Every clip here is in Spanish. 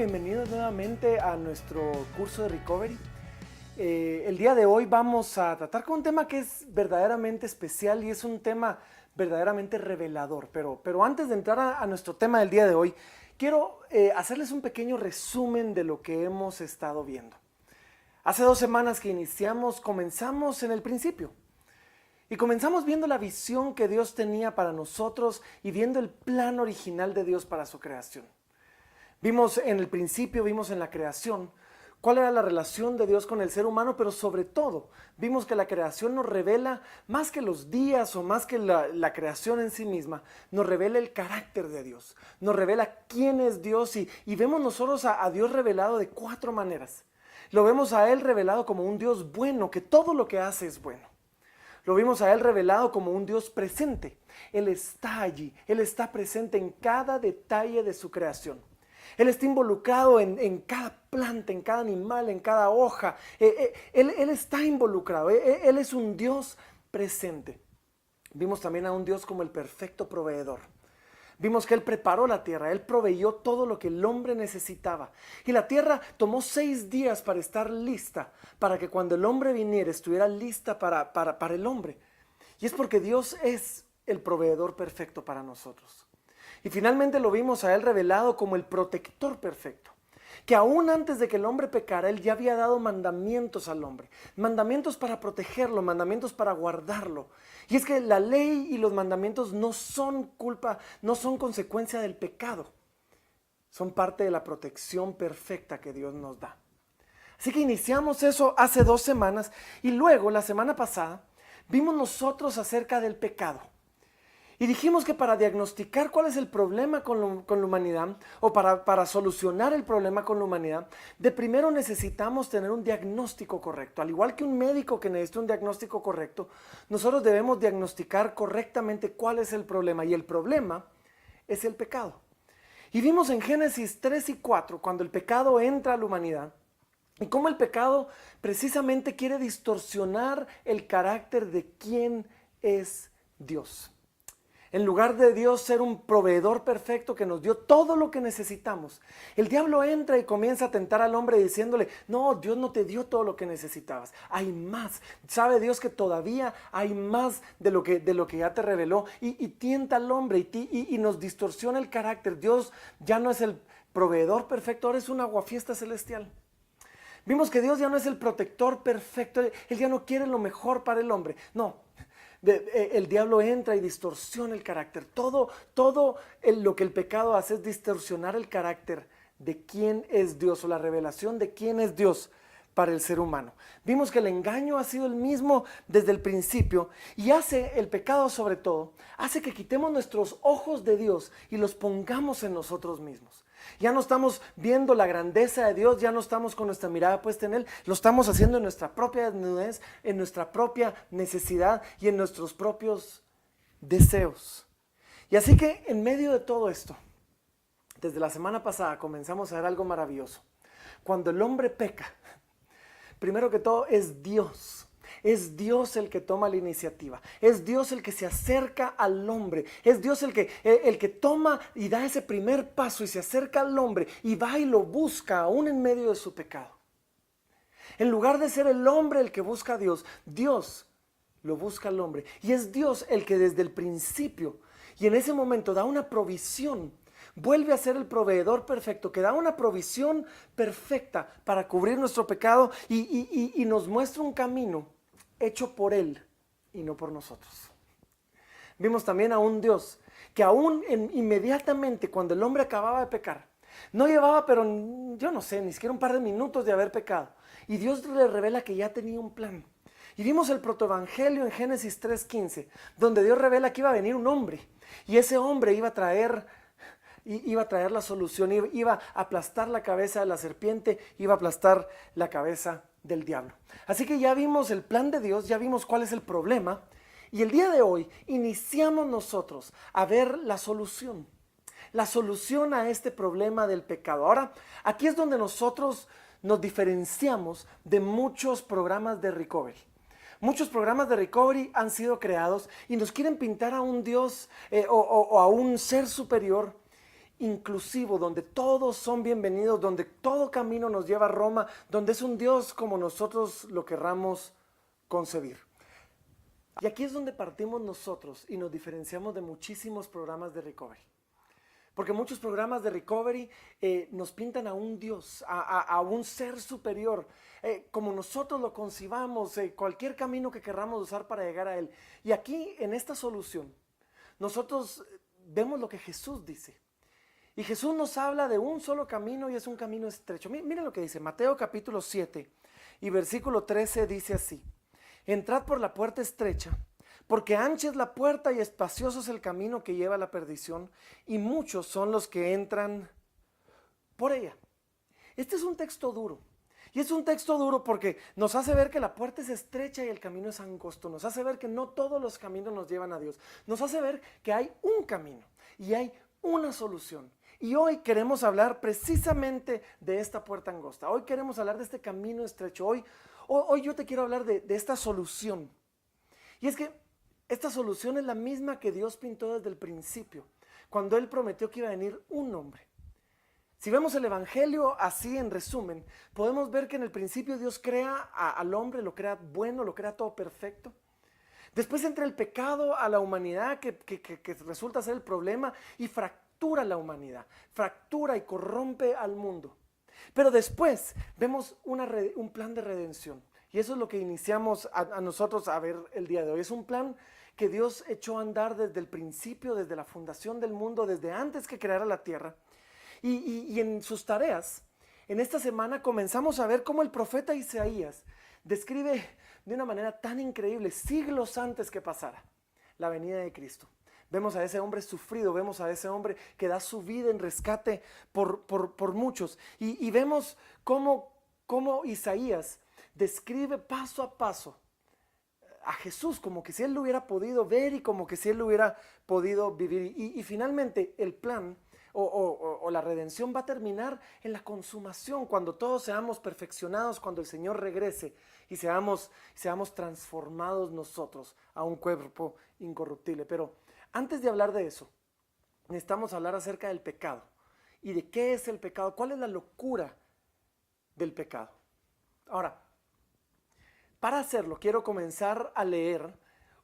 bienvenidos nuevamente a nuestro curso de Recovery. El día de hoy vamos a tratar con un tema que es verdaderamente especial y es un tema verdaderamente revelador. Pero antes de entrar a nuestro tema del día de hoy, quiero hacerles un pequeño resumen de lo que hemos estado viendo. Hace 2 semanas que comenzamos en el principio. Y comenzamos viendo la visión que Dios tenía para nosotros y viendo el plan original de Dios para su creación. Vimos en el principio, vimos en la creación, cuál era la relación de Dios con el ser humano, pero sobre todo vimos que la creación nos revela, más que los días o más que la creación en sí misma, nos revela el carácter de Dios, nos revela quién es Dios y vemos nosotros a Dios revelado de 4 maneras. Lo vemos a Él revelado como un Dios bueno, que todo lo que hace es bueno. Lo vimos a Él revelado como un Dios presente. Él está allí, Él está presente en cada detalle de su creación. Él está involucrado en cada planta, en cada animal, en cada hoja. Él está involucrado, Él es un Dios presente. Vimos también a un Dios como el perfecto proveedor. Vimos que Él preparó la tierra, Él proveyó todo lo que el hombre necesitaba. Y la tierra tomó 6 días para estar lista, para que cuando el hombre viniera estuviera lista para el hombre. Y es porque Dios es el proveedor perfecto para nosotros. Y finalmente lo vimos a Él revelado como el protector perfecto, que aún antes de que el hombre pecara, Él ya había dado mandamientos al hombre, mandamientos para protegerlo, mandamientos para guardarlo. Y es que la ley y los mandamientos no son consecuencia del pecado, son parte de la protección perfecta que Dios nos da. Así que iniciamos eso hace 2 semanas y luego la semana pasada vimos nosotros acerca del pecado. Y dijimos que para diagnosticar cuál es el problema con la humanidad o para solucionar el problema con la humanidad, de primero necesitamos tener un diagnóstico correcto. Al igual que un médico que necesita un diagnóstico correcto, nosotros debemos diagnosticar correctamente cuál es el problema. Y el problema es el pecado. Y vimos en Génesis 3 y 4, cuando el pecado entra a la humanidad, y cómo el pecado precisamente quiere distorsionar el carácter de quién es Dios. En lugar de Dios ser un proveedor perfecto que nos dio todo lo que necesitamos, el diablo entra y comienza a tentar al hombre diciéndole: no, Dios no te dio todo lo que necesitabas, hay más. Sabe Dios que todavía hay más de lo que ya te reveló y tienta al hombre y nos distorsiona el carácter. Dios ya no es el proveedor perfecto, ahora es un aguafiestas celestial. Vimos que Dios ya no es el protector perfecto, Él ya no quiere lo mejor para el hombre, no. El diablo entra y distorsiona el carácter. Todo lo que el pecado hace es distorsionar el carácter de quién es Dios o la revelación de quién es Dios para el ser humano. Vimos que el engaño ha sido el mismo desde el principio y el pecado sobre todo, hace que quitemos nuestros ojos de Dios y los pongamos en nosotros mismos. Ya no estamos viendo la grandeza de Dios, ya no estamos con nuestra mirada puesta en Él, lo estamos haciendo en nuestra propia desnudez, en nuestra propia necesidad y en nuestros propios deseos. Y así que en medio de todo esto, desde la semana pasada comenzamos a ver algo maravilloso. Cuando el hombre peca, primero que todo es Dios. Es Dios el que toma la iniciativa, es Dios el que se acerca al hombre, es Dios el que toma y da ese primer paso y se acerca al hombre y va y lo busca aún en medio de su pecado. En lugar de ser el hombre el que busca a Dios, Dios lo busca al hombre y es Dios el que desde el principio y en ese momento da una provisión. Vuelve a ser el proveedor perfecto, que da una provisión perfecta para cubrir nuestro pecado y nos muestra un camino hecho por Él y no por nosotros. Vimos también a un Dios que aún inmediatamente cuando el hombre acababa de pecar, no llevaba, pero yo no sé, ni siquiera un par de minutos de haber pecado. Y Dios le revela que ya tenía un plan. Y vimos el protoevangelio en Génesis 3:15, donde Dios revela que iba a venir un hombre. Y ese hombre iba a traer la solución, iba a aplastar la cabeza de la serpiente, iba a aplastar la cabeza del diablo. Así que ya vimos el plan de Dios, ya vimos cuál es el problema y el día de hoy iniciamos nosotros a ver la solución a este problema del pecado. Ahora, aquí es donde nosotros nos diferenciamos de muchos programas de recovery. Muchos programas de recovery han sido creados y nos quieren pintar a un Dios o a un ser superior inclusivo, donde todos son bienvenidos, donde todo camino nos lleva a Roma, donde es un Dios como nosotros lo querramos concebir. Y aquí es donde partimos nosotros y nos diferenciamos de muchísimos programas de recovery. Porque muchos programas de recovery nos pintan a un Dios, a un ser superior, como nosotros lo concibamos, cualquier camino que querramos usar para llegar a Él. Y aquí, en esta solución, nosotros vemos lo que Jesús dice. Y Jesús nos habla de un solo camino y es un camino estrecho. Miren lo que dice, Mateo capítulo 7 y versículo 13 dice así: entrad por la puerta estrecha, porque ancha es la puerta y espacioso es el camino que lleva a la perdición, y muchos son los que entran por ella. Este es un texto duro. Y es un texto duro porque nos hace ver que la puerta es estrecha y el camino es angosto. Nos hace ver que no todos los caminos nos llevan a Dios. Nos hace ver que hay un camino y hay una solución. Y hoy queremos hablar precisamente de esta puerta angosta. Hoy queremos hablar de este camino estrecho. Hoy yo te quiero hablar de esta solución. Y es que esta solución es la misma que Dios pintó desde el principio, cuando Él prometió que iba a venir un hombre. Si vemos el Evangelio así en resumen, podemos ver que en el principio Dios crea al hombre, lo crea bueno, lo crea todo perfecto. Después entra el pecado a la humanidad que resulta ser el problema y fractura la humanidad, fractura y corrompe al mundo. Pero después vemos un plan de redención y eso es lo que iniciamos a nosotros a ver el día de hoy. Es un plan que Dios echó a andar desde el principio, desde la fundación del mundo, desde antes que creara la tierra. Y en sus tareas, en esta semana comenzamos a ver cómo el profeta Isaías describe de una manera tan increíble, siglos antes que pasara, la venida de Cristo. Vemos a ese hombre sufrido, vemos a ese hombre que da su vida en rescate por muchos. Y vemos cómo Isaías describe paso a paso a Jesús, como que si él lo hubiera podido ver y como que si él lo hubiera podido vivir. Y finalmente el plan o la redención va a terminar en la consumación, cuando todos seamos perfeccionados, cuando el Señor regrese y seamos transformados nosotros a un cuerpo incorruptible. Pero antes de hablar de eso, necesitamos hablar acerca del pecado y de qué es el pecado, cuál es la locura del pecado. Ahora, para hacerlo quiero comenzar a leer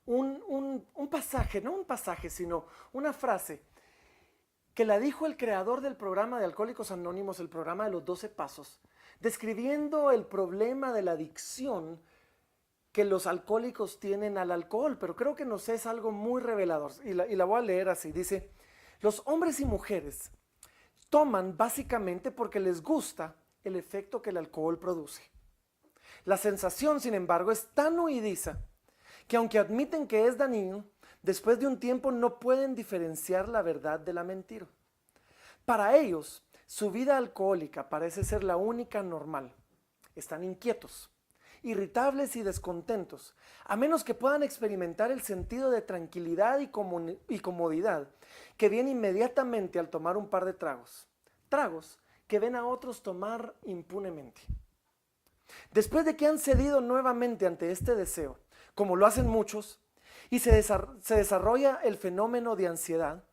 un pasaje, no un pasaje, sino una frase que la dijo el creador del programa de Alcohólicos Anónimos, el programa de los 12 pasos, describiendo el problema de la adicción que los alcohólicos tienen al alcohol, pero creo que nos es algo muy revelador, y la voy a leer así. Dice: los hombres y mujeres toman básicamente porque les gusta el efecto que el alcohol produce. La sensación, sin embargo, es tan huidiza que aunque admiten que es dañino, después de un tiempo no pueden diferenciar la verdad de la mentira. Para ellos, su vida alcohólica parece ser la única normal. Están inquietos, irritables y descontentos, a menos que puedan experimentar el sentido de tranquilidad y comodidad que viene inmediatamente al tomar un par de tragos. Tragos que ven a otros tomar impunemente. Después de que han cedido nuevamente ante este deseo, como lo hacen muchos, y se desarrolla el fenómeno de ansiedad,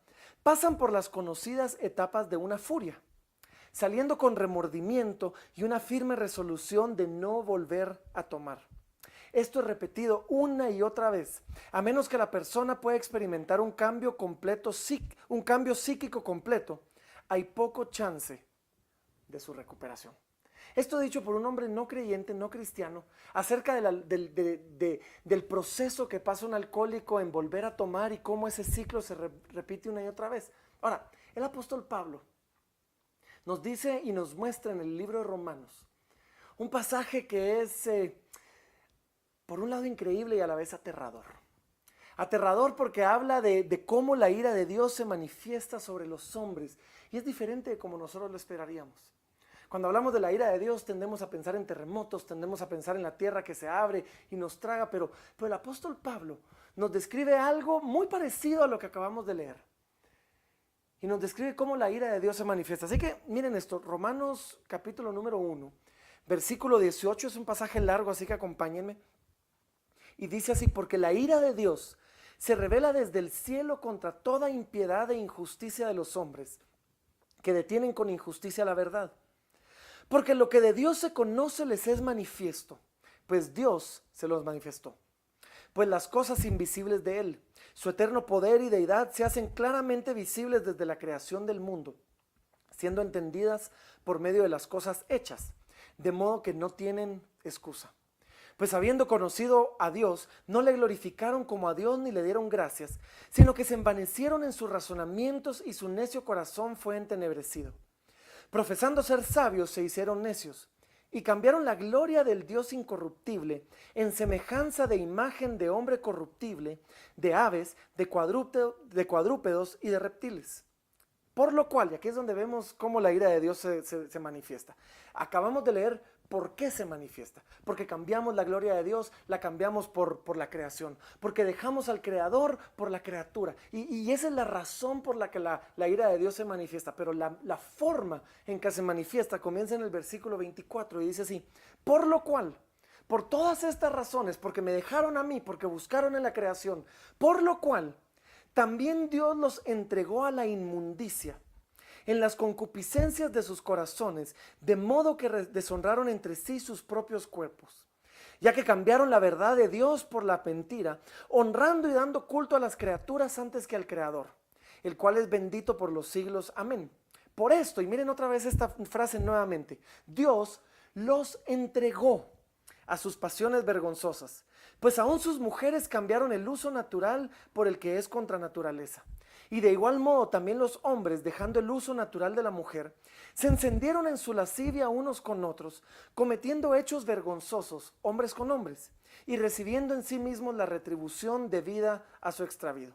pasan por las conocidas etapas de una furia, saliendo con remordimiento y una firme resolución de no volver a tomar. Esto es repetido una y otra vez, a menos que la persona pueda experimentar un cambio psíquico completo, hay poco chance de su recuperación. Esto dicho por un hombre no creyente, no cristiano, acerca del proceso que pasa un alcohólico en volver a tomar y cómo ese ciclo se repite una y otra vez. Ahora, el apóstol Pablo nos dice y nos muestra en el libro de Romanos un pasaje que es, por un lado, increíble y a la vez aterrador. Aterrador porque habla de cómo la ira de Dios se manifiesta sobre los hombres y es diferente de como nosotros lo esperaríamos. Cuando hablamos de la ira de Dios tendemos a pensar en terremotos, tendemos a pensar en la tierra que se abre y nos traga, pero el apóstol Pablo nos describe algo muy parecido a lo que acabamos de leer. Y nos describe cómo la ira de Dios se manifiesta. Así que miren esto, Romanos capítulo número 1, versículo 18, es un pasaje largo, así que acompáñenme. Y dice así: porque la ira de Dios se revela desde el cielo contra toda impiedad e injusticia de los hombres, que detienen con injusticia la verdad. Porque lo que de Dios se conoce les es manifiesto, pues Dios se los manifestó. Pues las cosas invisibles de Él, su eterno poder y deidad, se hacen claramente visibles desde la creación del mundo, siendo entendidas por medio de las cosas hechas, de modo que no tienen excusa. Pues habiendo conocido a Dios, no le glorificaron como a Dios ni le dieron gracias, sino que se envanecieron en sus razonamientos y su necio corazón fue entenebrecido. Profesando ser sabios, se hicieron necios y cambiaron la gloria del Dios incorruptible en semejanza de imagen de hombre corruptible, de aves, de cuadrúpedos y de reptiles. Por lo cual, y aquí es donde vemos cómo la ira de Dios se manifiesta. Acabamos de leer por qué se manifiesta. Porque cambiamos la gloria de Dios, la cambiamos por la creación. Porque dejamos al Creador por la criatura. Y esa es la razón por la que la ira de Dios se manifiesta. Pero la forma en que se manifiesta comienza en el versículo 24 y dice así: por lo cual, por todas estas razones, porque me dejaron a mí, porque buscaron en la creación, por lo cual también Dios los entregó a la inmundicia en las concupiscencias de sus corazones, de modo que deshonraron entre sí sus propios cuerpos, ya que cambiaron la verdad de Dios por la mentira, honrando y dando culto a las criaturas antes que al Creador, el cual es bendito por los siglos. Amén. Por esto, y miren otra vez esta frase nuevamente, Dios los entregó a sus pasiones vergonzosas, pues aún sus mujeres cambiaron el uso natural por el que es contra naturaleza. Y de igual modo también los hombres, dejando el uso natural de la mujer, se encendieron en su lascivia unos con otros, cometiendo hechos vergonzosos, hombres con hombres, y recibiendo en sí mismos la retribución debida a su extravío.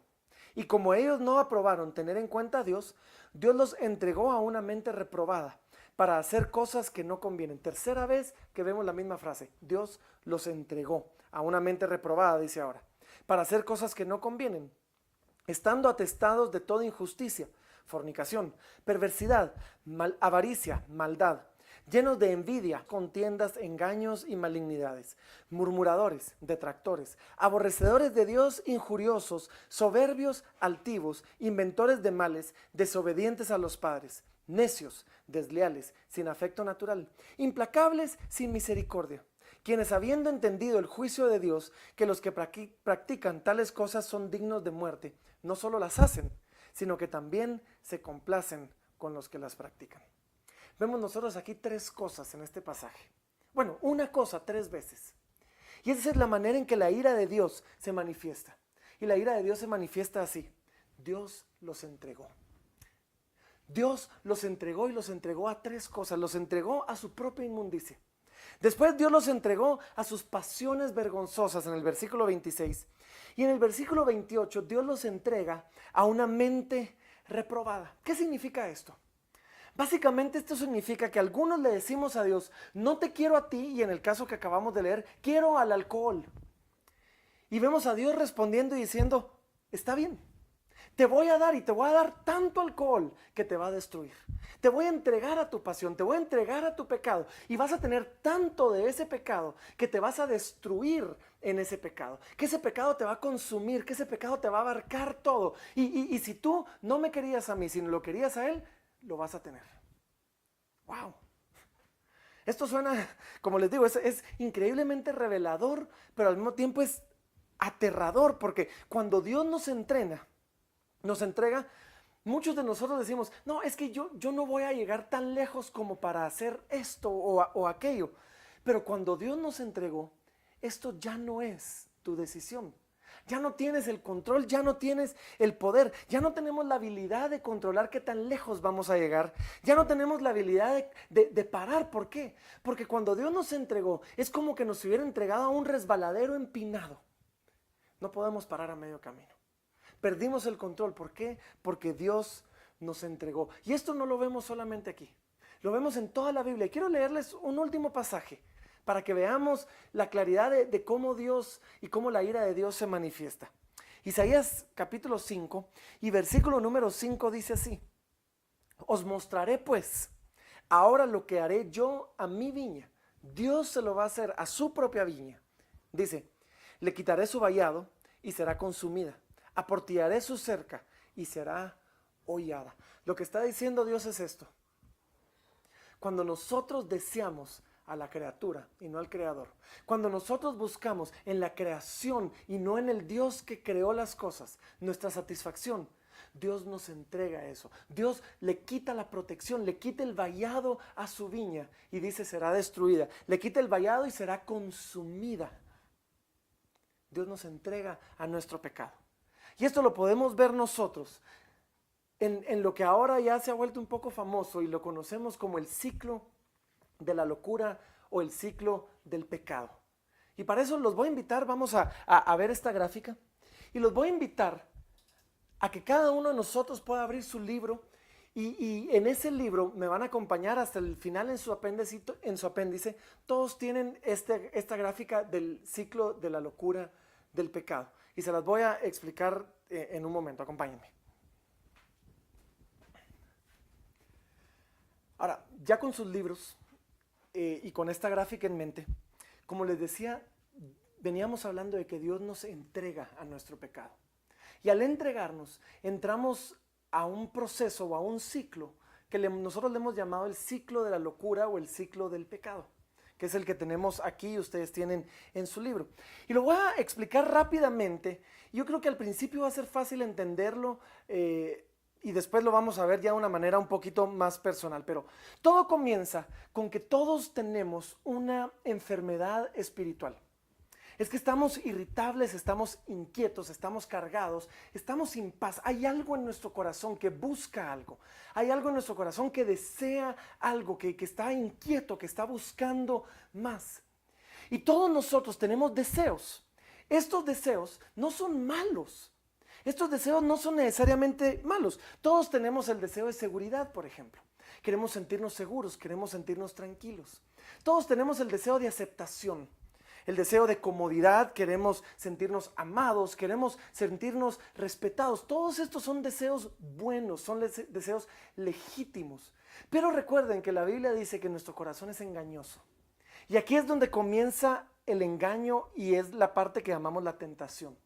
Y como ellos no aprobaron tener en cuenta a Dios, Dios los entregó a una mente reprobada, para hacer cosas que no convienen. Tercera vez que vemos la misma frase. Dios los entregó a una mente reprobada, dice ahora, para hacer cosas que no convienen, estando atestados de toda injusticia, fornicación, perversidad, avaricia, maldad, llenos de envidia, contiendas, engaños y malignidades, murmuradores, detractores, aborrecedores de Dios, injuriosos, soberbios, altivos, inventores de males, desobedientes a los padres, necios, desleales, sin afecto natural, implacables, sin misericordia, quienes habiendo entendido el juicio de Dios, que los que practican tales cosas son dignos de muerte, no solo las hacen, sino que también se complacen con los que las practican. Vemos nosotros aquí tres cosas en este pasaje. Bueno, una cosa tres veces. Y esa es la manera en que la ira de Dios se manifiesta. Y la ira de Dios se manifiesta así: Dios los entregó. Dios los entregó, y los entregó a tres cosas. Los entregó a su propia inmundicia. Después Dios los entregó a sus pasiones vergonzosas en el versículo 26. Y en el versículo 28 Dios los entrega a una mente reprobada. ¿Qué significa esto? Básicamente esto significa que algunos le decimos a Dios: no te quiero a ti, y en el caso que acabamos de leer, quiero al alcohol. Y vemos a Dios respondiendo y diciendo: está bien, te voy a dar, y te voy a dar tanto alcohol que te va a destruir. Te voy a entregar a tu pasión, te voy a entregar a tu pecado, y vas a tener tanto de ese pecado que te vas a destruir en ese pecado, que ese pecado te va a consumir, que ese pecado te va a abarcar todo. Y si tú no me querías a mí, sino lo querías a Él, lo vas a tener. ¡Wow! Esto suena, como les digo, es increíblemente revelador, pero al mismo tiempo es aterrador, porque cuando Dios nos entrega, muchos de nosotros decimos: no, es que yo no voy a llegar tan lejos como para hacer esto o aquello. Pero cuando Dios nos entregó, esto ya no es tu decisión. Ya no tienes el control, ya no tienes el poder, ya no tenemos la habilidad de controlar qué tan lejos vamos a llegar, ya no tenemos la habilidad de parar. ¿Por qué? Porque cuando Dios nos entregó, es como que nos hubiera entregado a un resbaladero empinado. No podemos parar a medio camino. Perdimos el control. ¿Por qué? Porque Dios nos entregó. Y esto no lo vemos solamente aquí, lo vemos en toda la Biblia. Y quiero leerles un último pasaje para que veamos la claridad de cómo Dios y cómo la ira de Dios se manifiesta. Isaías capítulo 5 y versículo número 5 dice así: os mostraré pues ahora lo que haré yo a mi viña. Dios se lo va a hacer a su propia viña. Dice: le quitaré su vallado y será consumida, aportillaré su cerca y será hollada. Lo que está diciendo Dios es esto. Cuando nosotros deseamos a la criatura y no al creador, cuando nosotros buscamos en la creación y no en el Dios que creó las cosas, nuestra satisfacción, Dios nos entrega eso. Dios le quita la protección, le quita el vallado a su viña y dice será destruida. Le quita el vallado y será consumida. Dios nos entrega a nuestro pecado. Y esto lo podemos ver nosotros en lo que ahora ya se ha vuelto un poco famoso y lo conocemos como el ciclo de la locura o el ciclo del pecado. Y para eso los voy a invitar, vamos a ver esta gráfica, y los voy a invitar a que cada uno de nosotros pueda abrir su libro y en ese libro me van a acompañar hasta el final en su apéndice. Todos tienen esta gráfica del ciclo de la locura del pecado y se las voy a explicar en un momento, acompáñenme. Ahora, ya con sus libros y con esta gráfica en mente, como les decía, veníamos hablando de que Dios nos entrega a nuestro pecado. Y al entregarnos, entramos a un proceso o a un ciclo que nosotros le hemos llamado el ciclo de la locura o el ciclo del pecado, que es el que tenemos aquí y ustedes tienen en su libro. Y lo voy a explicar rápidamente. Yo creo que al principio va a ser fácil entenderlo y después lo vamos a ver ya de una manera un poquito más personal. Pero todo comienza con que todos tenemos una enfermedad espiritual. Es que estamos irritables, estamos inquietos, estamos cargados, estamos sin paz. Hay algo en nuestro corazón que busca algo. Hay algo en nuestro corazón que desea algo, que está inquieto, que está buscando más. Y todos nosotros tenemos deseos. Estos deseos no son malos. Estos deseos no son necesariamente malos. Todos tenemos el deseo de seguridad, por ejemplo. Queremos sentirnos seguros, queremos sentirnos tranquilos. Todos tenemos el deseo de aceptación. El deseo de comodidad, queremos sentirnos amados, queremos sentirnos respetados. Todos estos son deseos buenos, son deseos legítimos. Pero recuerden que la Biblia dice que nuestro corazón es engañoso. Y aquí es donde comienza el engaño y es la parte que llamamos la tentación.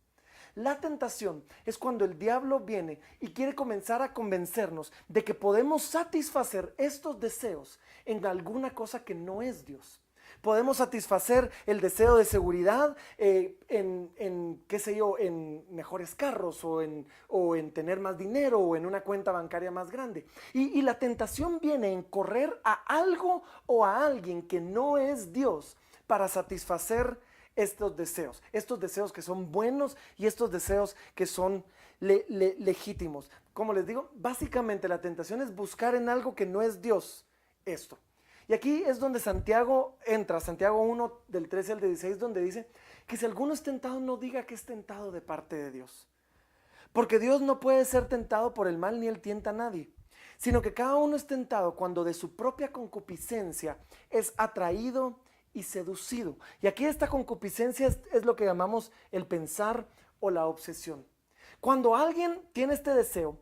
La tentación es cuando el diablo viene y quiere comenzar a convencernos de que podemos satisfacer estos deseos en alguna cosa que no es Dios. Podemos satisfacer el deseo de seguridad qué sé yo, en mejores carros o en tener más dinero o en una cuenta bancaria más grande. Y la tentación viene en correr a algo o a alguien que no es Dios para satisfacer estos deseos que son buenos y estos deseos que son legítimos. Como les digo, básicamente la tentación es buscar en algo que no es Dios esto. Y aquí es donde Santiago entra, Santiago 1 del 13 al 16, donde dice que si alguno es tentado, no diga que es tentado de parte de Dios. Porque Dios no puede ser tentado por el mal ni él tienta a nadie, sino que cada uno es tentado cuando de su propia concupiscencia es atraído y seducido. Y aquí esta concupiscencia es lo que llamamos el pensar o la obsesión. Cuando alguien tiene este deseo,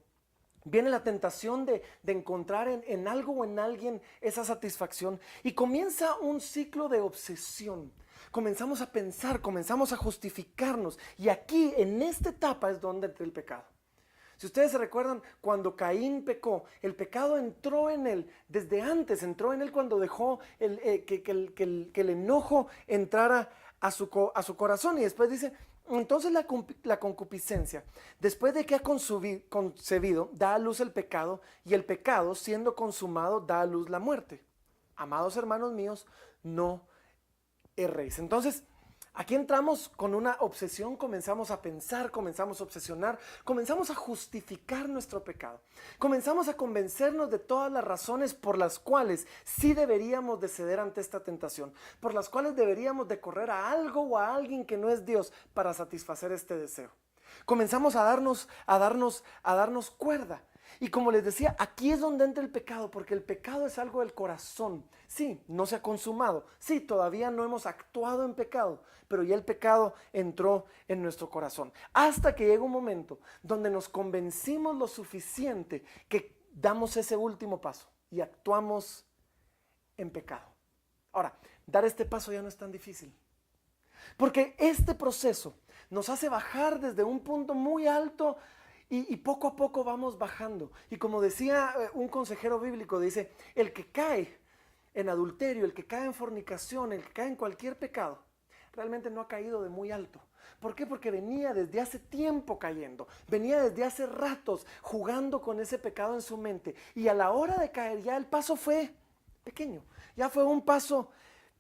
viene la tentación de encontrar en algo o en alguien esa satisfacción y comienza un ciclo de obsesión. Comenzamos a pensar, comenzamos a justificarnos y aquí en esta etapa es donde entra el pecado. Si ustedes se recuerdan, cuando Caín pecó, el pecado entró en él desde antes, entró en él cuando dejó que el enojo entrara a su corazón y después dice... Entonces la concupiscencia, después de que ha concebido, da a luz el pecado y el pecado, siendo consumado, da a luz la muerte. Amados hermanos míos, no erréis. Entonces, aquí entramos con una obsesión, comenzamos a pensar, comenzamos a obsesionar, comenzamos a justificar nuestro pecado. Comenzamos a convencernos de todas las razones por las cuales sí deberíamos de ceder ante esta tentación, por las cuales deberíamos de correr a algo o a alguien que no es Dios para satisfacer este deseo. Comenzamos a darnos cuerda. Y como les decía, aquí es donde entra el pecado, porque el pecado es algo del corazón. Sí, no se ha consumado. Sí, todavía no hemos actuado en pecado, pero ya el pecado entró en nuestro corazón. Hasta que llega un momento donde nos convencimos lo suficiente que damos ese último paso y actuamos en pecado. Ahora, dar este paso ya no es tan difícil, porque este proceso nos hace bajar desde un punto muy alto Y poco a poco vamos bajando. Y como decía un consejero bíblico, dice, el que cae en adulterio, el que cae en fornicación, el que cae en cualquier pecado, realmente no ha caído de muy alto. ¿Por qué? Porque venía desde hace tiempo cayendo, venía desde hace ratos jugando con ese pecado en su mente. Y a la hora de caer ya el paso fue pequeño, ya fue un paso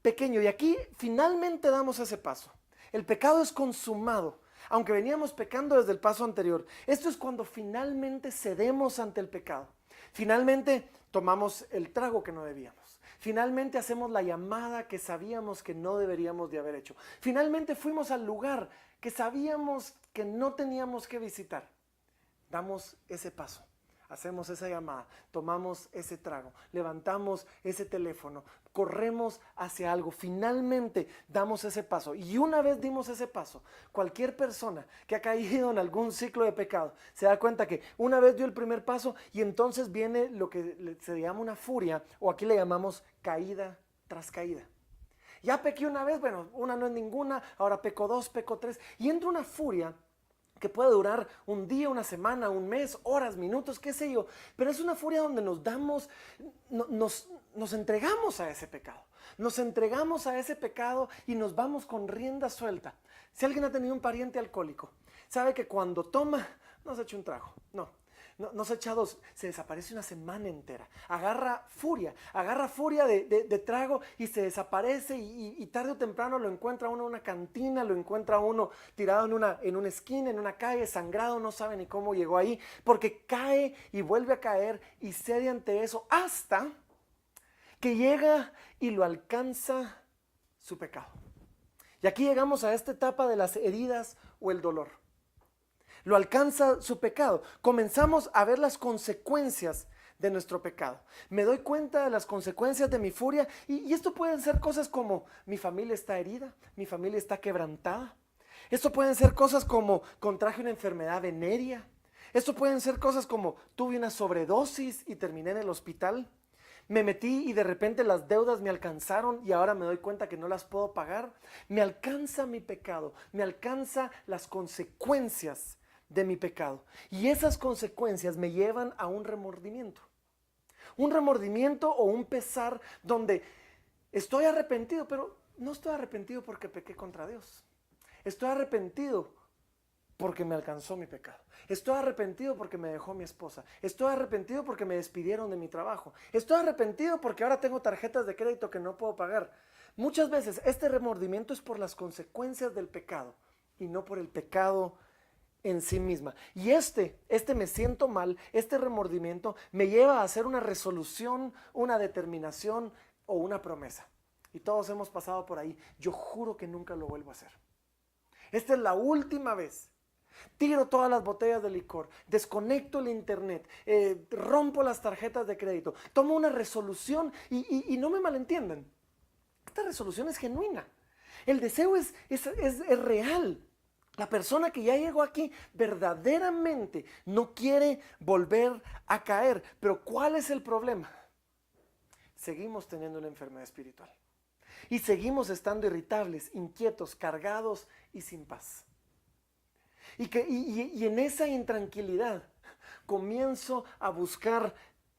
pequeño. Y aquí finalmente damos ese paso. El pecado es consumado, aunque veníamos pecando desde el paso anterior. Esto es cuando finalmente cedemos ante el pecado. Finalmente tomamos el trago que no debíamos. Finalmente hacemos la llamada que sabíamos que no deberíamos de haber hecho. Finalmente fuimos al lugar que sabíamos que no teníamos que visitar. Damos ese paso. Hacemos esa llamada, tomamos ese trago, levantamos ese teléfono, corremos hacia algo, finalmente damos ese paso. Y una vez dimos ese paso, cualquier persona que ha caído en algún ciclo de pecado se da cuenta que una vez dio el primer paso y entonces viene lo que se llama una furia, o aquí le llamamos caída tras caída. Ya pequé una vez, bueno, una no es ninguna, ahora peco dos, peco tres, y entra una furia que puede durar un día, una semana, un mes, horas, minutos, qué sé yo, pero es una furia donde nos entregamos a ese pecado, nos entregamos a ese pecado y nos vamos con rienda suelta. Si alguien ha tenido un pariente alcohólico, sabe que cuando toma, no se echa un trago, no se echa dos, se desaparece una semana entera, agarra furia de trago y se desaparece y tarde o temprano lo encuentra uno en una cantina, lo encuentra uno tirado en una esquina, en una calle, sangrado, no sabe ni cómo llegó ahí, porque cae y vuelve a caer y cede ante eso hasta que llega y lo alcanza su pecado. Y aquí llegamos a esta etapa de las heridas o el dolor. Lo alcanza su pecado. Comenzamos a ver las consecuencias de nuestro pecado. Me doy cuenta de las consecuencias de mi furia y esto pueden ser cosas como mi familia está herida, mi familia está quebrantada. Esto pueden ser cosas como contraje una enfermedad venérea. Esto pueden ser cosas como tuve una sobredosis y terminé en el hospital. Me metí y de repente las deudas me alcanzaron y ahora me doy cuenta que no las puedo pagar. Me alcanza mi pecado, me alcanza las consecuencias de mi pecado. Y esas consecuencias me llevan a un remordimiento. Un remordimiento o un pesar donde estoy arrepentido, pero no estoy arrepentido porque pequé contra Dios. Estoy arrepentido porque me alcanzó mi pecado. Estoy arrepentido porque me dejó mi esposa. Estoy arrepentido porque me despidieron de mi trabajo. Estoy arrepentido porque ahora tengo tarjetas de crédito que no puedo pagar. Muchas veces este remordimiento es por las consecuencias del pecado y no por el pecado en sí misma. Y este me siento mal, este remordimiento me lleva a hacer una resolución, una determinación o una promesa. Y todos hemos pasado por ahí. Yo juro que nunca lo vuelvo a hacer. Esta es la última vez. Tiro todas las botellas de licor, desconecto el internet, rompo las tarjetas de crédito, tomo una resolución y no me malentiendan. Esta resolución es genuina. El deseo es real. La persona que ya llegó aquí verdaderamente no quiere volver a caer. Pero ¿cuál es el problema? Seguimos teniendo una enfermedad espiritual. Y seguimos estando irritables, inquietos, cargados y sin paz. Y en esa intranquilidad comienzo a buscar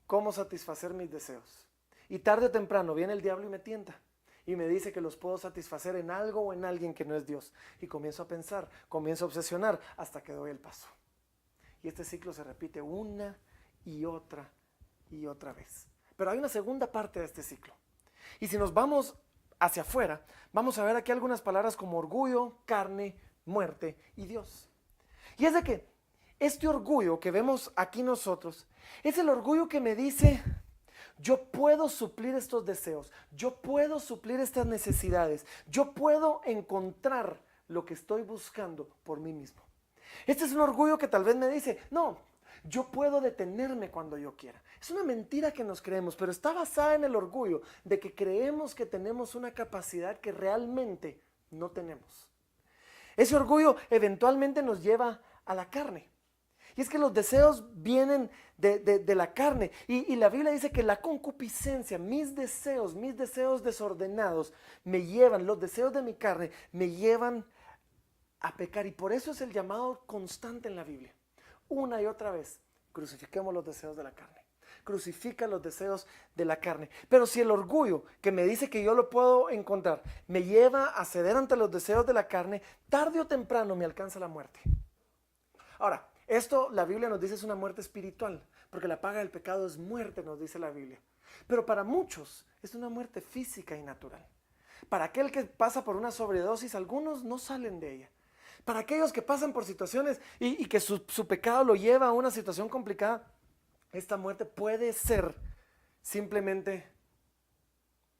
cómo satisfacer mis deseos. Y tarde o temprano viene el diablo y me tienta. Y me dice que los puedo satisfacer en algo o en alguien que no es Dios. Y comienzo a pensar, comienzo a obsesionar hasta que doy el paso. Y este ciclo se repite una y otra vez. Pero hay una segunda parte de este ciclo. Y si nos vamos hacia afuera, vamos a ver aquí algunas palabras como orgullo, carne, muerte y Dios. Y es de que este orgullo que vemos aquí nosotros es el orgullo que me dice: yo puedo suplir estos deseos, yo puedo suplir estas necesidades, yo puedo encontrar lo que estoy buscando por mí mismo. Este es un orgullo que tal vez me dice: no, yo puedo detenerme cuando yo quiera. Es una mentira que nos creemos, pero está basada en el orgullo de que creemos que tenemos una capacidad que realmente no tenemos. Ese orgullo eventualmente nos lleva a la carne. Y es que los deseos vienen de la carne. Y la Biblia dice que la concupiscencia, mis deseos desordenados, los deseos de mi carne, me llevan a pecar. Y por eso es el llamado constante en la Biblia. una y otra vez. Crucifiquemos los deseos de la carne. Crucifica los deseos de la carne. Pero si el orgullo que me dice que yo lo puedo encontrar me lleva a ceder ante los deseos de la carne, tarde o temprano me alcanza la muerte. Ahora, esto la Biblia nos dice es una muerte espiritual, porque la paga del pecado es muerte, nos dice la Biblia. Pero para muchos es una muerte física y natural. Para aquel que pasa por una sobredosis, algunos no salen de ella. Para aquellos que pasan por situaciones y que su pecado lo lleva a una situación complicada, esta muerte puede ser simplemente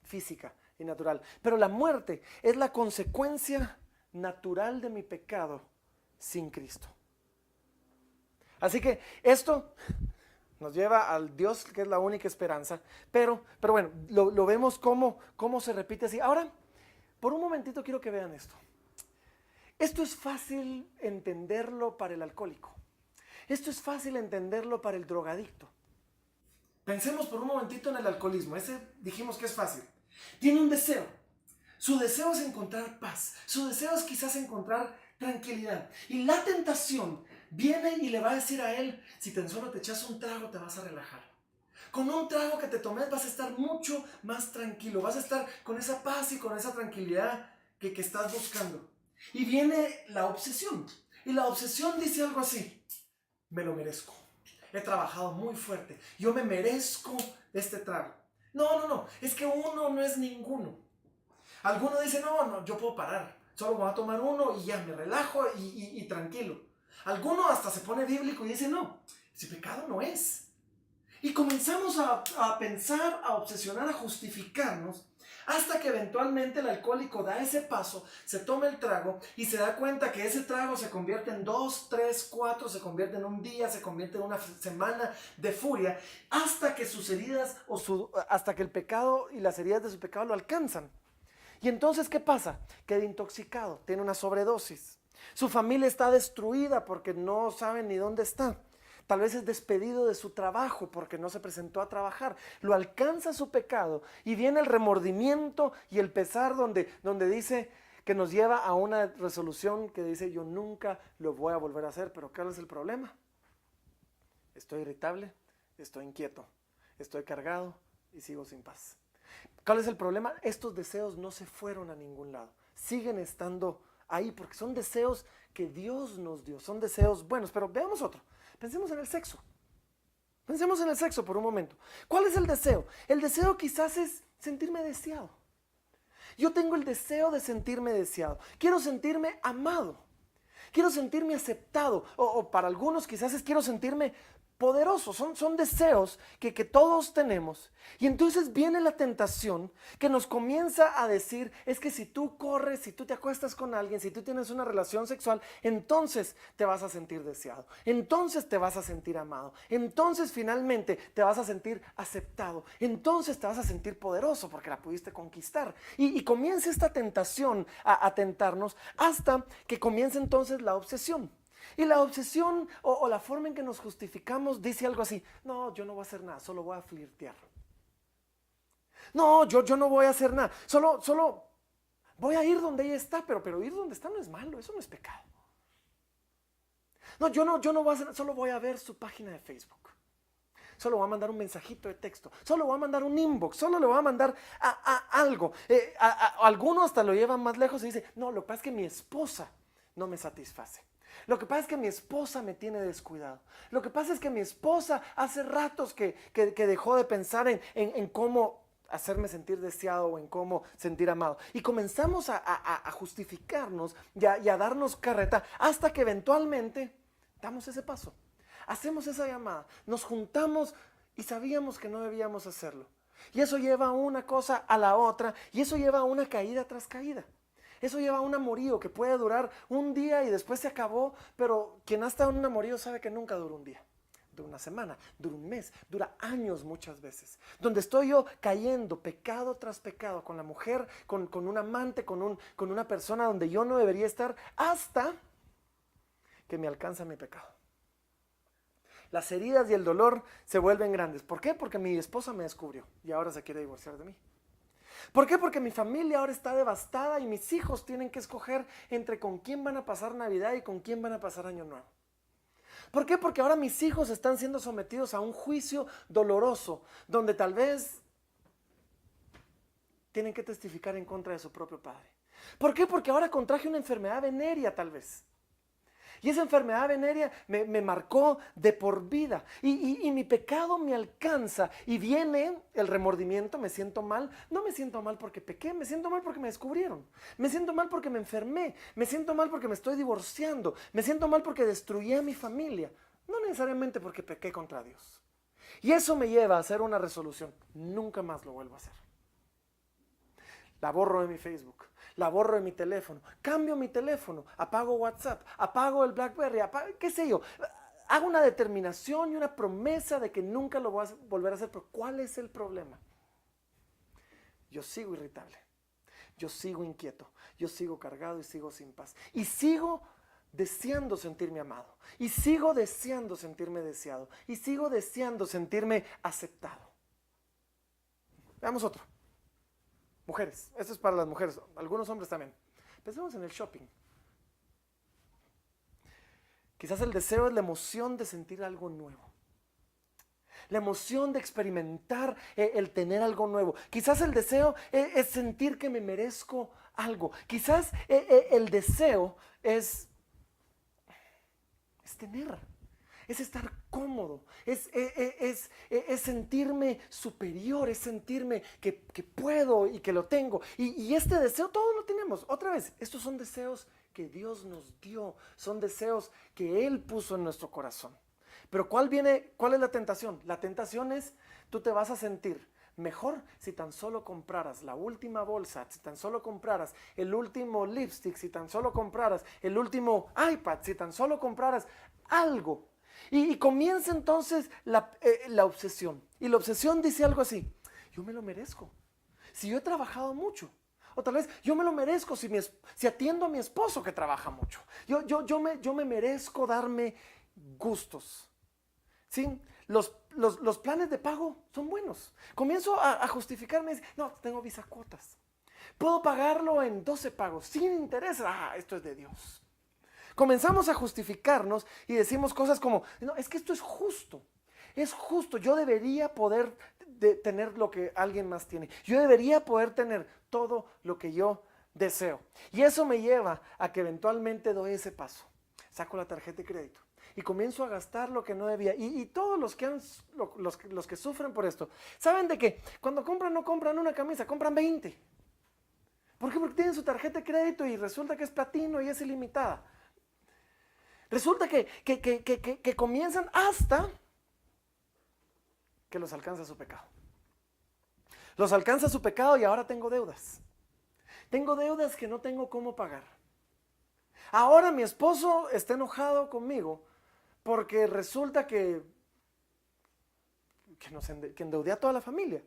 física y natural. Pero la muerte es la consecuencia natural de mi pecado sin Cristo. Así que esto nos lleva al Dios que es la única esperanza. Pero bueno, lo vemos cómo se repite así. Ahora, por un momentito quiero que vean esto. Esto es fácil entenderlo para el alcohólico. Esto es fácil entenderlo para el drogadicto. Pensemos por un momentito en el alcoholismo. Ese dijimos que es fácil. Tiene un deseo. Su deseo es encontrar paz. Su deseo es quizás encontrar tranquilidad. Y la tentación viene y le va a decir a él, si tan solo te echas un trago te vas a relajar. Con un trago que te tomes vas a estar mucho más tranquilo. Vas a estar con esa paz y con esa tranquilidad que estás buscando. Y viene la obsesión. Y la obsesión dice algo así: me lo merezco. He trabajado muy fuerte. Yo me merezco este trago. No. Es que uno no es ninguno. Alguno dice, no, yo puedo parar. Solo voy a tomar uno y ya me relajo y tranquilo. Alguno hasta se pone bíblico y dice, no, ese pecado no es. Y comenzamos a pensar, a obsesionar, a justificarnos, hasta que eventualmente el alcohólico da ese paso, se toma el trago y se da cuenta que ese trago se convierte en 2, 3, 4, se convierte en un día, se convierte en una semana de furia, hasta que sus heridas, hasta que el pecado y las heridas de su pecado lo alcanzan. Y entonces, ¿qué pasa? Queda intoxicado, tiene una sobredosis. Su familia está destruida porque no saben ni dónde está. Tal vez es despedido de su trabajo porque no se presentó a trabajar. Lo alcanza su pecado y viene el remordimiento y el pesar donde dice que nos lleva a una resolución que dice yo nunca lo voy a volver a hacer. Pero ¿cuál es el problema? Estoy irritable, estoy inquieto, estoy cargado y sigo sin paz. ¿Cuál es el problema? Estos deseos no se fueron a ningún lado. Siguen estando ahí porque son deseos que Dios nos dio. Son deseos buenos. Pero veamos otro. Pensemos en el sexo. Pensemos en el sexo por un momento. ¿Cuál es el deseo? El deseo quizás es sentirme deseado. Yo tengo el deseo de sentirme deseado. Quiero sentirme amado. Quiero sentirme aceptado. O para algunos quizás es quiero sentirme poderoso. Son deseos que todos tenemos. Y entonces viene la tentación que nos comienza a decir, es que si tú corres, si tú te acuestas con alguien, si tú tienes una relación sexual, entonces te vas a sentir deseado. Entonces te vas a sentir amado. Entonces finalmente te vas a sentir aceptado. Entonces te vas a sentir poderoso porque la pudiste conquistar. Y comienza esta tentación a tentarnos hasta que comienza entonces la obsesión. Y la obsesión o la forma en que nos justificamos dice algo así, no, yo no voy a hacer nada, solo voy a flirtear. No, yo no voy a hacer nada, solo voy a ir donde ella está, pero ir donde está no es malo, eso no es pecado. No, yo no voy a hacer nada, solo voy a ver su página de Facebook. Solo voy a mandar un mensajito de texto, solo voy a mandar un inbox, solo le voy a mandar algo. Algunos hasta lo llevan más lejos y dicen, no, lo que pasa es que mi esposa no me satisface. Lo que pasa es que mi esposa me tiene descuidado. Lo que pasa es que mi esposa hace ratos que dejó de pensar en cómo hacerme sentir deseado o en cómo sentir amado. Y comenzamos a justificarnos y a darnos carreta hasta que eventualmente damos ese paso. Hacemos esa llamada, nos juntamos y sabíamos que no debíamos hacerlo. Y eso lleva a una cosa a la otra y eso lleva a una caída tras caída. Eso lleva a un amorío que puede durar un día y después se acabó, pero quien ha estado en un amorío sabe que nunca dura un día. Dura una semana, dura un mes, dura años muchas veces. Donde estoy yo cayendo pecado tras pecado con la mujer, con un amante, con una persona donde yo no debería estar hasta que me alcanza mi pecado. Las heridas y el dolor se vuelven grandes. ¿Por qué? Porque mi esposa me descubrió y ahora se quiere divorciar de mí. ¿Por qué? Porque mi familia ahora está devastada y mis hijos tienen que escoger entre con quién van a pasar Navidad y con quién van a pasar Año Nuevo. ¿Por qué? Porque ahora mis hijos están siendo sometidos a un juicio doloroso, donde tal vez tienen que testificar en contra de su propio padre. ¿Por qué? Porque ahora contraje una enfermedad venérea tal vez. Y esa enfermedad venérea me marcó de por vida. Y mi pecado me alcanza. Y viene el remordimiento, me siento mal. No me siento mal porque pequé, me siento mal porque me descubrieron. Me siento mal porque me enfermé. Me siento mal porque me estoy divorciando. Me siento mal porque destruí a mi familia. No necesariamente porque pequé contra Dios. Y eso me lleva a hacer una resolución. Nunca más lo vuelvo a hacer. La borro de mi Facebook, la borro de mi teléfono, cambio mi teléfono, apago WhatsApp, apago el BlackBerry, qué sé yo. Hago una determinación y una promesa de que nunca lo voy a volver a hacer. Pero ¿cuál es el problema? Yo sigo irritable, yo sigo inquieto, yo sigo cargado y sigo sin paz. Y sigo deseando sentirme amado, y sigo deseando sentirme deseado, y sigo deseando sentirme aceptado. Veamos otro. Mujeres, esto es para las mujeres, algunos hombres también. Pensemos en el shopping. Quizás el deseo es la emoción de sentir algo nuevo. La emoción de experimentar el tener algo nuevo. Quizás el deseo es sentir que me merezco algo. Quizás el deseo es tener. Es estar cómodo, es sentirme superior, es sentirme que puedo y que lo tengo. Y este deseo todos lo tenemos. Otra vez, estos son deseos que Dios nos dio, son deseos que Él puso en nuestro corazón. Pero ¿cuál es la tentación? La tentación es, tú te vas a sentir mejor si tan solo compraras la última bolsa, si tan solo compraras el último lipstick, si tan solo compraras el último iPad, si tan solo compraras algo. Y comienza entonces la obsesión. Y la obsesión dice algo así: yo me lo merezco. Si yo he trabajado mucho. O tal vez yo me lo merezco si atiendo a mi esposo que trabaja mucho. Yo me merezco darme gustos. ¿Sí? Los planes de pago son buenos. Comienzo a justificarme. No, tengo bisacuotas. Puedo pagarlo en 12 pagos sin interés. Esto es de Dios. Comenzamos a justificarnos y decimos cosas como, no, es que esto es justo, yo debería poder tener lo que alguien más tiene, yo debería poder tener todo lo que yo deseo. Y eso me lleva a que eventualmente doy ese paso, saco la tarjeta de crédito y comienzo a gastar lo que no debía. Y todos los que sufren por esto, saben de que cuando no compran una camisa, compran 20. ¿Por qué? Porque tienen su tarjeta de crédito y resulta que es platino y es ilimitada. Resulta que comienzan hasta que los alcanza su pecado. Los alcanza su pecado y ahora tengo deudas. Tengo deudas que no tengo cómo pagar. Ahora mi esposo está enojado conmigo porque resulta que endeudé a toda la familia.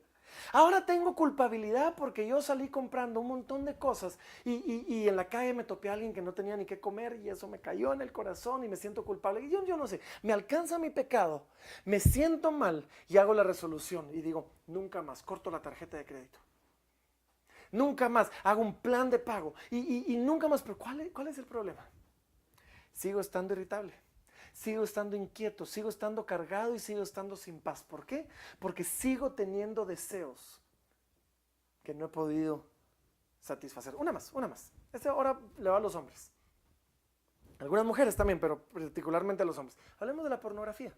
Ahora tengo culpabilidad porque yo salí comprando un montón de cosas y en la calle me topé a alguien que no tenía ni qué comer y eso me cayó en el corazón y me siento culpable. Y yo no sé, me alcanza mi pecado, me siento mal y hago la resolución y digo, nunca más, corto la tarjeta de crédito. Nunca más, hago un plan de pago y nunca más. Pero ¿cuál es el problema? Sigo estando irritable. Sigo estando inquieto, sigo estando cargado y sigo estando sin paz. ¿Por qué? Porque sigo teniendo deseos que no he podido satisfacer. Una más. Ahora le va a los hombres. Algunas mujeres también, pero particularmente a los hombres. Hablemos de la pornografía.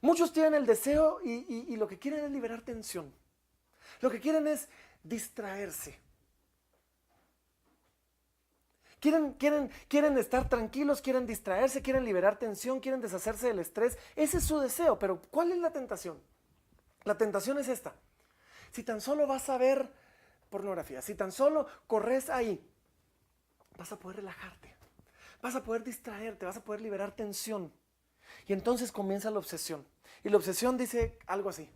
Muchos tienen el deseo y lo que quieren es liberar tensión. Lo que quieren es distraerse. Quieren estar tranquilos, quieren distraerse, quieren liberar tensión, quieren deshacerse del estrés. Ese es su deseo, pero ¿cuál es la tentación? La tentación es esta. Si tan solo vas a ver pornografía, si tan solo corres ahí, vas a poder relajarte, vas a poder distraerte, vas a poder liberar tensión. Y entonces comienza la obsesión. Y la obsesión dice algo así: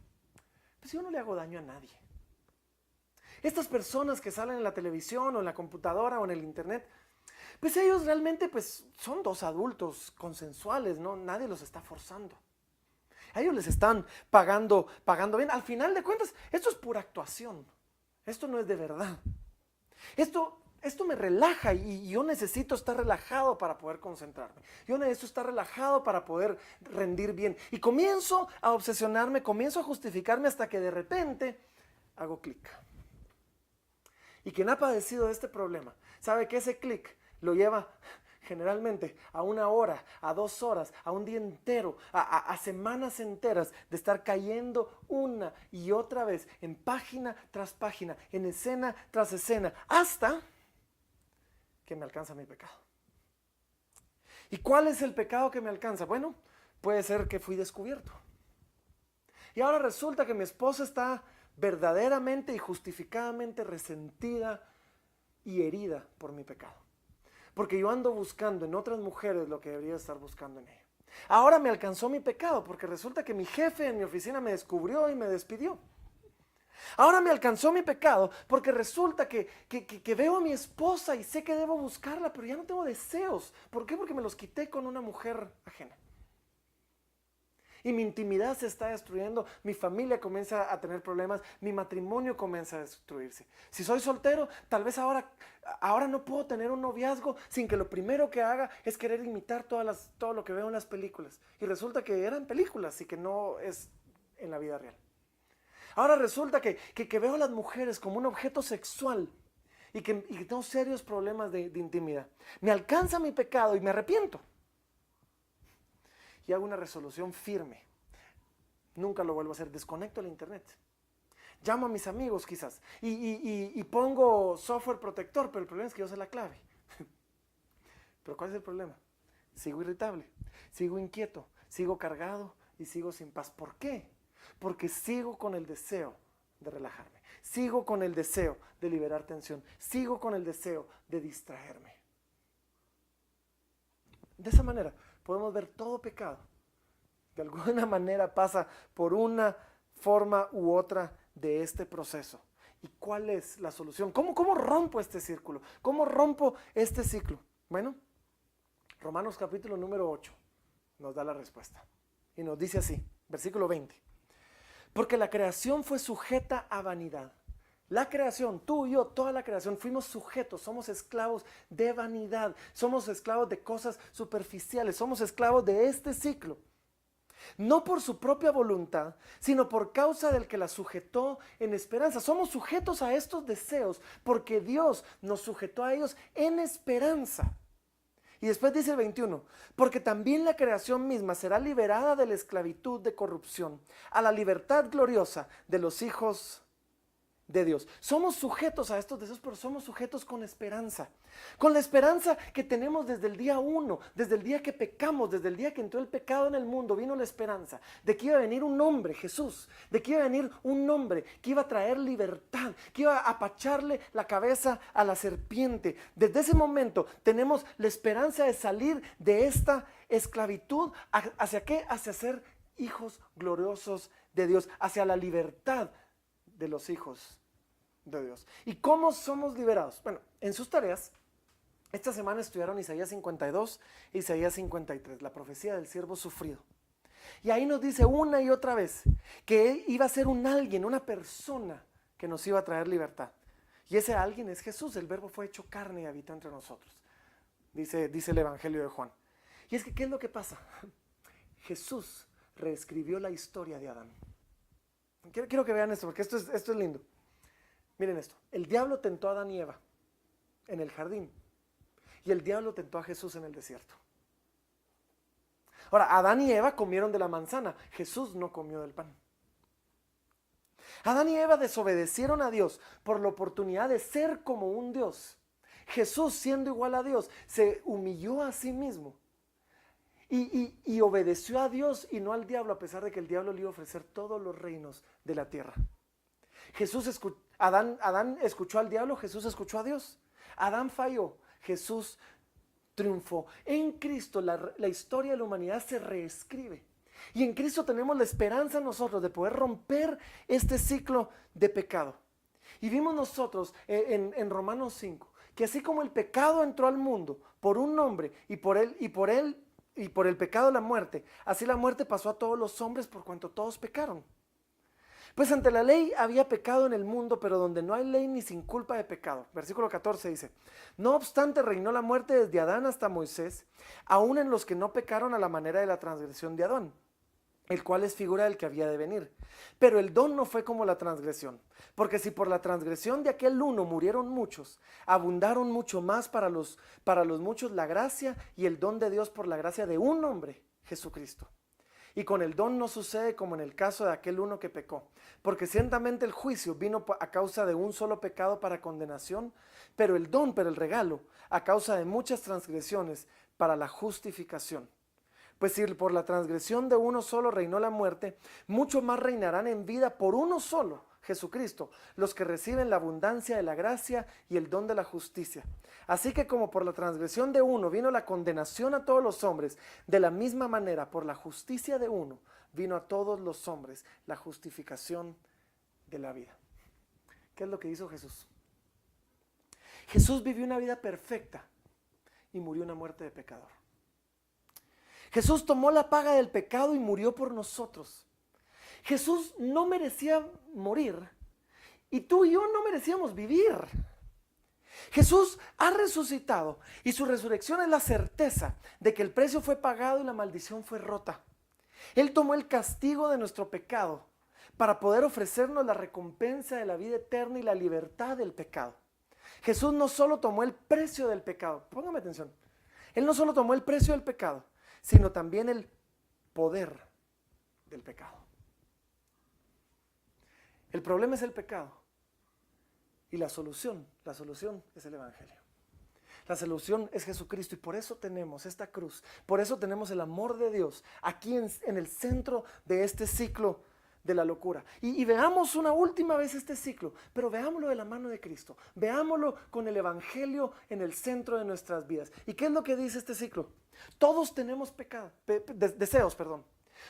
pues yo no le hago daño a nadie. Estas personas que salen en la televisión o en la computadora o en el internet, pues ellos realmente son dos adultos consensuales, ¿no? Nadie los está forzando. A ellos les están pagando bien. Al final de cuentas, esto es pura actuación. Esto no es de verdad. Esto esto me relaja y yo necesito estar relajado para poder concentrarme. Yo necesito estar relajado para poder rendir bien. Y comienzo a obsesionarme, comienzo a justificarme hasta que de repente hago clic. Y quien ha padecido de este problema sabe que ese clic lo lleva generalmente a 1 hora, a 2 horas, a un día entero, a semanas enteras de estar cayendo una y otra vez en página tras página, en escena tras escena, hasta que me alcanza mi pecado. ¿Y cuál es el pecado que me alcanza? Bueno, puede ser que fui descubierto. Y ahora resulta que mi esposa está verdaderamente y justificadamente resentida y herida por mi pecado. Porque yo ando buscando en otras mujeres lo que debería estar buscando en ella. Ahora me alcanzó mi pecado porque resulta que mi jefe en mi oficina me descubrió y me despidió. Ahora me alcanzó mi pecado porque resulta que veo a mi esposa y sé que debo buscarla, pero ya no tengo deseos. ¿Por qué? Porque me los quité con una mujer ajena. Y mi intimidad se está destruyendo, mi familia comienza a tener problemas, mi matrimonio comienza a destruirse. Si soy soltero, tal vez ahora no puedo tener un noviazgo sin que lo primero que haga es querer imitar todo lo que veo en las películas. Y resulta que eran películas y que no es en la vida real. Ahora resulta que veo a las mujeres como un objeto sexual y que tengo serios problemas de intimidad. Me alcanza mi pecado y me arrepiento. Y hago una resolución firme. Nunca lo vuelvo a hacer. Desconecto el internet. Llamo a mis amigos quizás. Y pongo software protector, pero el problema es que yo sé la clave. Pero ¿cuál es el problema? Sigo irritable, sigo inquieto, sigo cargado y sigo sin paz. ¿Por qué? Porque sigo con el deseo de relajarme. Sigo con el deseo de liberar tensión. Sigo con el deseo de distraerme. De esa manera podemos ver todo pecado. De alguna manera pasa por una forma u otra de este proceso. ¿Y cuál es la solución? ¿Cómo rompo este círculo? ¿Cómo rompo este ciclo? Bueno, Romanos capítulo número 8 nos da la respuesta. Y nos dice así, versículo 20. Porque la creación fue sujeta a vanidad. La creación, tú y yo, toda la creación, fuimos sujetos, somos esclavos de vanidad, somos esclavos de cosas superficiales, somos esclavos de este ciclo. No por su propia voluntad, sino por causa del que la sujetó en esperanza. Somos sujetos a estos deseos porque Dios nos sujetó a ellos en esperanza. Y después dice el 21, porque también la creación misma será liberada de la esclavitud de corrupción a la libertad gloriosa de los hijos de Dios. Somos sujetos a estos deseos, pero somos sujetos con esperanza. Con la esperanza que tenemos desde el día 1, desde el día que pecamos, desde el día que entró el pecado en el mundo, vino la esperanza de que iba a venir un hombre, Jesús, de que iba a venir un hombre que iba a traer libertad, que iba a apacharle la cabeza a la serpiente. Desde ese momento tenemos la esperanza de salir de esta esclavitud. ¿Hacia qué? Hacia ser hijos gloriosos de Dios, hacia la libertad de los hijos de Dios. ¿Y cómo somos liberados? Bueno, en sus tareas, esta semana estudiaron Isaías 52 e Isaías 53, la profecía del siervo sufrido. Y ahí nos dice una y otra vez que iba a ser un alguien, una persona que nos iba a traer libertad. Y ese alguien es Jesús, el verbo fue hecho carne y habitó entre nosotros. Dice el Evangelio de Juan. Y es que, ¿qué es lo que pasa? Jesús reescribió la historia de Adán. Quiero que vean esto, porque esto es lindo. Miren esto, el diablo tentó a Adán y Eva en el jardín y el diablo tentó a Jesús en el desierto. Ahora, Adán y Eva comieron de la manzana, Jesús no comió del pan. Adán y Eva desobedecieron a Dios por la oportunidad de ser como un Dios. Jesús, siendo igual a Dios, se humilló a sí mismo y obedeció a Dios y no al diablo, a pesar de que el diablo le iba a ofrecer todos los reinos de la tierra. Adán escuchó al diablo, Jesús escuchó a Dios. Adán falló, Jesús triunfó. En Cristo la historia de la humanidad se reescribe. Y en Cristo tenemos la esperanza nosotros de poder romper este ciclo de pecado. Y vimos nosotros en Romanos 5, que así como el pecado entró al mundo por un hombre y por el pecado la muerte, así la muerte pasó a todos los hombres por cuanto todos pecaron. Pues ante la ley había pecado en el mundo, pero donde no hay ley ni sin culpa de pecado. Versículo 14 dice, no obstante reinó la muerte desde Adán hasta Moisés, aun en los que no pecaron a la manera de la transgresión de Adán, el cual es figura del que había de venir. Pero el don no fue como la transgresión, porque si por la transgresión de aquel uno murieron muchos, abundaron mucho más para los muchos la gracia y el don de Dios por la gracia de un hombre, Jesucristo. Y con el don no sucede como en el caso de aquel uno que pecó, porque ciertamente el juicio vino a causa de un solo pecado para condenación, pero el regalo, a causa de muchas transgresiones para la justificación. Pues si por la transgresión de uno solo reinó la muerte, mucho más reinarán en vida por uno solo, Jesucristo, los que reciben la abundancia de la gracia y el don de la justicia. Así que como por la transgresión de uno vino la condenación a todos los hombres, de la misma manera por la justicia de uno vino a todos los hombres la justificación de la vida. ¿Qué es lo que hizo Jesús? Jesús vivió una vida perfecta y murió una muerte de pecador. Jesús tomó la paga del pecado y murió por nosotros. Jesús no merecía morir y tú y yo no merecíamos vivir. Jesús ha resucitado y su resurrección es la certeza de que el precio fue pagado y la maldición fue rota. Él tomó el castigo de nuestro pecado para poder ofrecernos la recompensa de la vida eterna y la libertad del pecado. Jesús no solo tomó el precio del pecado, póngame atención, Él no solo tomó el precio del pecado, sino también el poder del pecado. El problema es el pecado y la solución es el Evangelio. La solución es Jesucristo y por eso tenemos esta cruz, por eso tenemos el amor de Dios aquí en el centro de este ciclo de la locura. Y veamos una última vez este ciclo, pero veámoslo de la mano de Cristo, veámoslo con el Evangelio en el centro de nuestras vidas. ¿Y qué es lo que dice este ciclo? Todos tenemos deseos.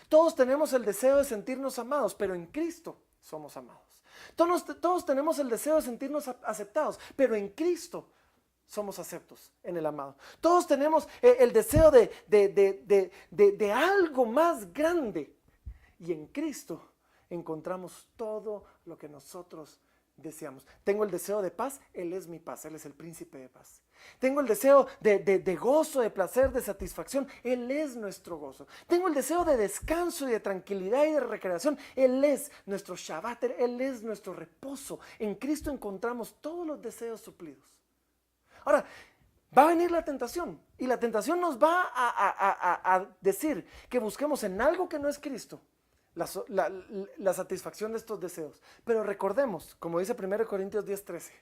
Todos tenemos el deseo de sentirnos amados, pero en Cristo somos amados. Todos tenemos el deseo de sentirnos aceptados, pero en Cristo somos aceptos en el amado. Todos tenemos el deseo de algo más grande y en Cristo encontramos todo lo que nosotros deseamos. Tengo el deseo de paz, Él es mi paz, Él es el príncipe de paz. Tengo el deseo de gozo, de placer, de satisfacción, Él es nuestro gozo. Tengo el deseo de descanso y de tranquilidad y de recreación, Él es nuestro Shabbat, Él es nuestro reposo. En Cristo encontramos todos los deseos suplidos. Ahora, va a venir la tentación y la tentación nos va a decir que busquemos en algo que no es Cristo la satisfacción de estos deseos. Pero recordemos, como dice 1 Corintios 10:13,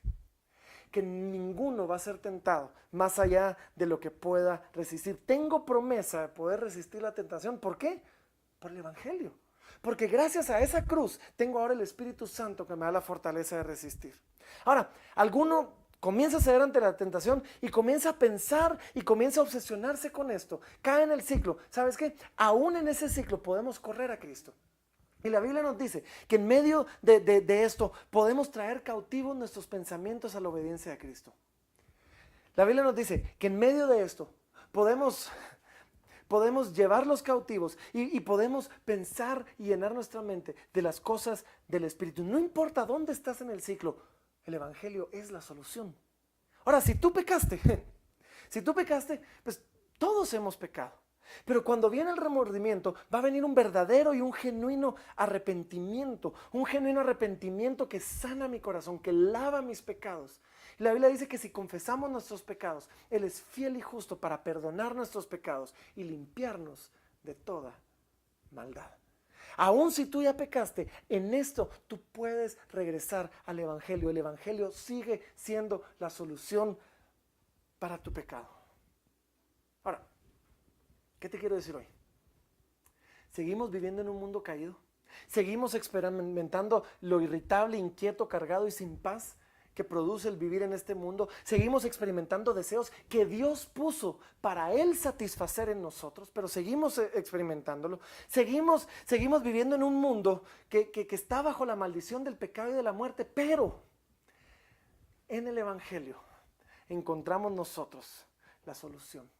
que ninguno va a ser tentado más allá de lo que pueda resistir. Tengo promesa de poder resistir la tentación. ¿Por qué? Por el Evangelio. Porque gracias a esa cruz tengo ahora el Espíritu Santo que me da la fortaleza de resistir. Ahora, alguno comienza a ceder ante la tentación y comienza a pensar y comienza a obsesionarse con esto. Cae en el ciclo. ¿Sabes qué? Aún en ese ciclo podemos correr a Cristo. Y la Biblia nos dice que en medio de esto podemos traer cautivos nuestros pensamientos a la obediencia a Cristo. La Biblia nos dice que en medio de esto podemos llevarlos cautivos y podemos pensar y llenar nuestra mente de las cosas del Espíritu. No importa dónde estás en el ciclo, el Evangelio es la solución. Ahora, si tú pecaste, pues todos hemos pecado. Pero cuando viene el remordimiento, va a venir un verdadero y un genuino arrepentimiento que sana mi corazón, que lava mis pecados. Y la Biblia dice que si confesamos nuestros pecados, Él es fiel y justo para perdonar nuestros pecados y limpiarnos de toda maldad. Aún si tú ya pecaste, en esto tú puedes regresar al Evangelio. El Evangelio sigue siendo la solución para tu pecado. Ahora, ¿qué te quiero decir hoy? Seguimos viviendo en un mundo caído. Seguimos experimentando lo irritable, inquieto, cargado y sin paz que produce el vivir en este mundo. Seguimos experimentando deseos que Dios puso para Él satisfacer en nosotros, pero seguimos experimentándolo. Seguimos viviendo en un mundo que está bajo la maldición del pecado y de la muerte, pero en el Evangelio encontramos nosotros la solución.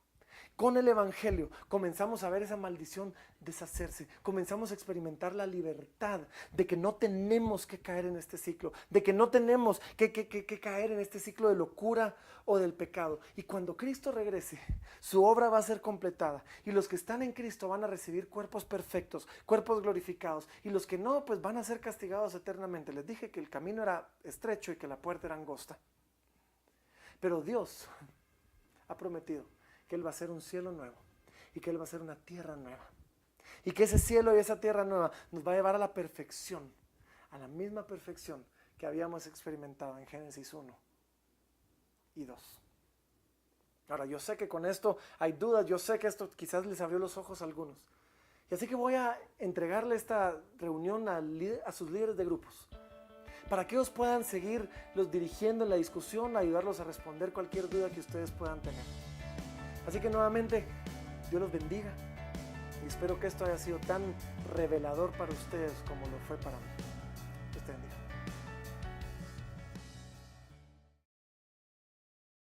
con el Evangelio comenzamos a ver esa maldición deshacerse, comenzamos a experimentar la libertad de que no tenemos que caer en este ciclo, de que no tenemos que caer en este ciclo de locura o del pecado. Y cuando Cristo regrese, su obra va a ser completada y los que están en Cristo van a recibir cuerpos perfectos, cuerpos glorificados, y los que no, pues van a ser castigados eternamente. Les dije que el camino era estrecho y que la puerta era angosta. Pero Dios ha prometido que Él va a hacer un cielo nuevo y que Él va a hacer una tierra nueva. Y que ese cielo y esa tierra nueva nos va a llevar a la perfección, a la misma perfección que habíamos experimentado en Génesis 1 y 2. Ahora, yo sé que con esto hay dudas, yo sé que esto quizás les abrió los ojos a algunos. Y así que voy a entregarle esta reunión a sus líderes de grupos, para que ellos puedan seguirlos dirigiendo en la discusión, ayudarlos a responder cualquier duda que ustedes puedan tener. Así que nuevamente, Dios los bendiga y espero que esto haya sido tan revelador para ustedes como lo fue para mí.